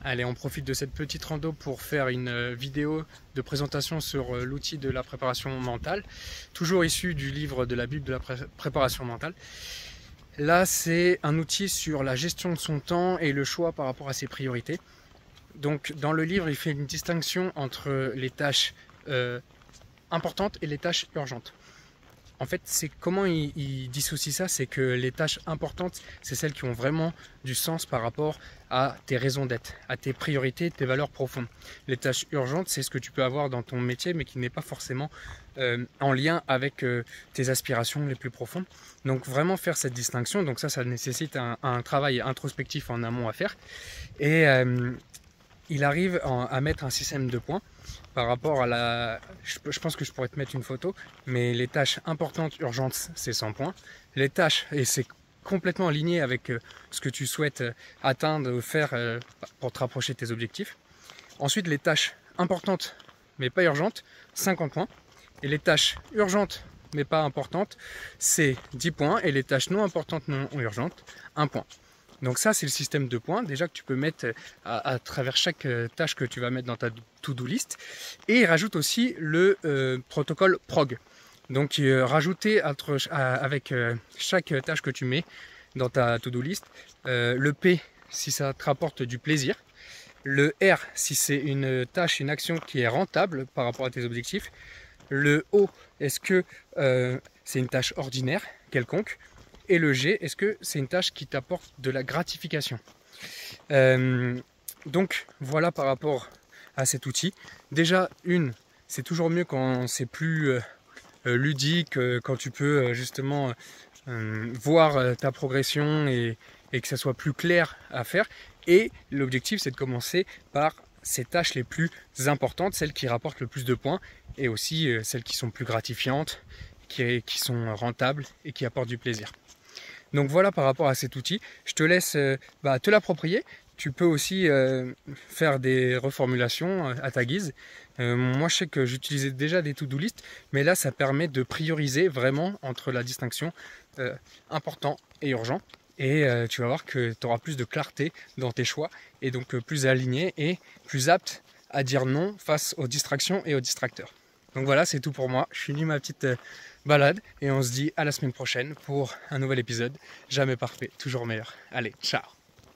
Allez, on profite de cette petite rando pour faire une vidéo de présentation sur l'outil de la préparation mentale, toujours issu du livre de la Bible de la préparation mentale. Là, c'est un outil sur la gestion de son temps et le choix par rapport à ses priorités. Donc, dans le livre, il fait une distinction entre les tâches importantes et les tâches urgentes. En fait, c'est comment il dissocie ça, c'est que les tâches importantes, c'est celles qui ont vraiment du sens par rapport à tes raisons d'être, à tes priorités, tes valeurs profondes. Les tâches urgentes, c'est ce que tu peux avoir dans ton métier, mais qui n'est pas forcément en lien avec tes aspirations les plus profondes. Donc vraiment faire cette distinction, donc ça nécessite un travail introspectif en amont à faire. Et il arrive à mettre un système de points par rapport à la... Je pense que je pourrais te mettre une photo, mais les tâches importantes, urgentes, c'est 100 points. Les tâches, et c'est complètement aligné avec ce que tu souhaites atteindre, faire pour te rapprocher de tes objectifs. Ensuite, les tâches importantes, mais pas urgentes, 50 points. Et les tâches urgentes, mais pas importantes, c'est 10 points. Et les tâches non importantes, non urgentes, 1 point. Donc ça, c'est le système de points déjà que tu peux mettre à travers chaque tâche que tu vas mettre dans ta to-do list. Et il rajoute aussi le protocole PROG. Donc rajouter avec chaque tâche que tu mets dans ta to-do list, le P si ça te rapporte du plaisir, le R si c'est une tâche, une action qui est rentable par rapport à tes objectifs, le O est-ce que c'est une tâche ordinaire quelconque, et le G, est-ce que c'est une tâche qui t'apporte de la gratification? Donc voilà par rapport à cet outil. Déjà, c'est toujours mieux quand c'est plus ludique, quand tu peux justement voir ta progression et que ça soit plus clair à faire. Et l'objectif, c'est de commencer par ces tâches les plus importantes, celles qui rapportent le plus de points, et aussi celles qui sont plus gratifiantes, qui sont rentables et qui apportent du plaisir. Donc voilà par rapport à cet outil, je te laisse te l'approprier. Tu peux aussi faire des reformulations à ta guise. Moi je sais que j'utilisais déjà des to-do list, mais là ça permet de prioriser vraiment entre la distinction important et urgent. Et tu vas voir que tu auras plus de clarté dans tes choix et donc plus aligné et plus apte à dire non face aux distractions et aux distracteurs. Donc voilà, c'est tout pour moi. Je finis ma petite balade et on se dit à la semaine prochaine pour un nouvel épisode. Jamais parfait, toujours meilleur. Allez, ciao!